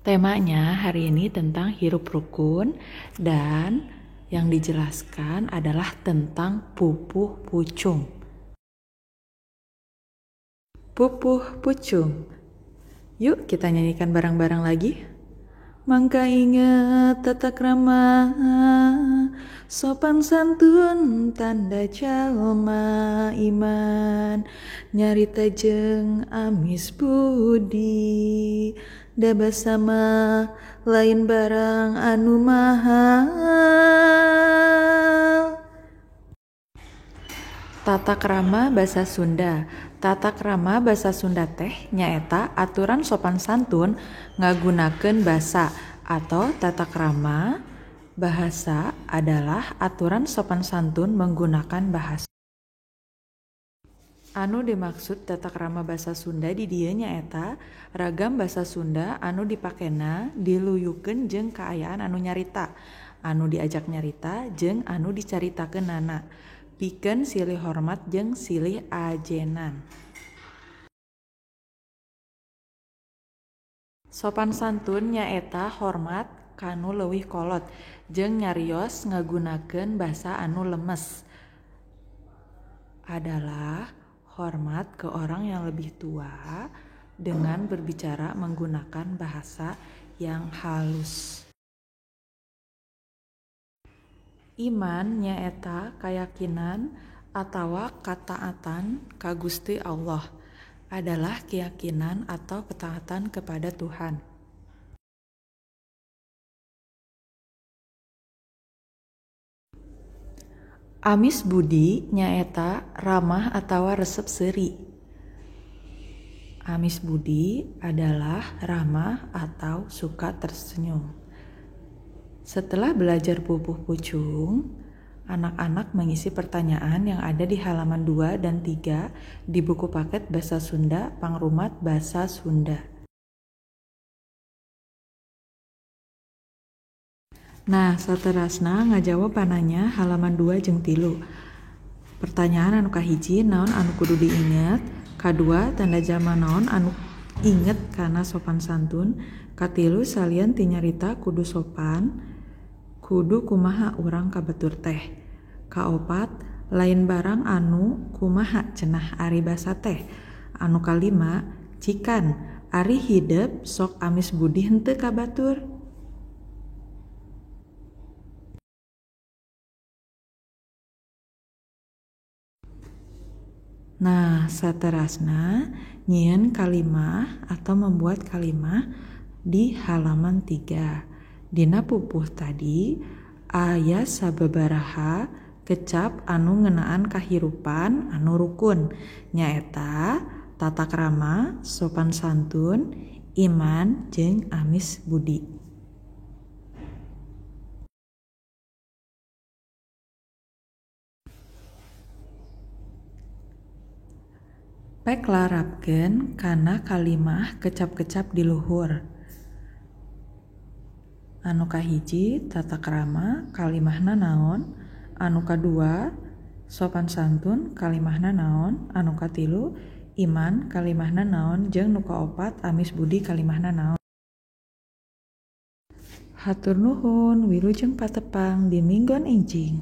Temanya hari ini tentang hirup rukun dan yang dijelaskan adalah tentang pupuh pucung. Pupuh pucung. Yuk kita nyanyikan bareng-bareng lagi. Mangka inget tata krama, sopan santun tanda jalma iman, nyarita jeung amis budi, da basama lain barang anu mahal. Tata krama basa Sunda. Tata krama basa Sunda teh nyaeta aturan sopan santun ngagunakeun basa atau tata krama bahasa adalah aturan sopan santun menggunakan bahasa. Anu dimaksud tata krama basa Sunda di dieu nyaeta ragam basa Sunda anu dipakena diluyukeun jeung kaayaan anu nyarita, anu diajak nyarita jeung anu dicaritakeunana. Pikeun silih hormat jeung silih ajenan. Sopan santun nyaeta hormat kanu leuwih kolot jeung nyarios ngagunakeun basa anu lemes. Adalah hormat ke orang yang lebih tua dengan berbicara menggunakan bahasa yang halus. Iman nyaeta kayakinan atawa kataatan ka Gusti Allah, adalah keyakinan atau ketaatan kepada Tuhan. Amis budi nyaeta ramah atawa resep seuri. Amis budi adalah ramah atau suka tersenyum. Setelah belajar pupuh pucung, anak-anak mengisi pertanyaan yang ada di halaman 2 dan 3 di buku paket Bahasa Sunda Pangrumat Bahasa Sunda. Nah, saterasna ngajawab pananya halaman 2 jeung 3. Pertanyaan anu kahiji, naon anu kudu diinget? Kadua, tanda jama naon anu inget kana sopan santun? Katilu, salian ti nyarita kudu sopan. Kudu kumaha urang kabatur teh. Kaopat, lain barang anu kumaha cenah ari basa teh. Anu kalima, cikan ari hidep sok amis budi henteu kabatur. Nah, saterasna nyieun kalimah atau membuat kalimah di halaman 3. Dina pupuh tadi aya sababaraha kecap anu ngeunaan kahirupan anu rukun, nyaeta tata krama, sopan santun, iman, jeung amis budi. Pek larapkeun kana kalimah kecap-kecap di luhur. Anu kahiji tata krama kalimahna naon? Anu kadua sopan santun kalimahna naon? Anu katilu iman kalimahna naon? Jeung nu kaopat amis budi kalimahna naon? Hatur nuhun, wilujeng patepang di minggon enjing.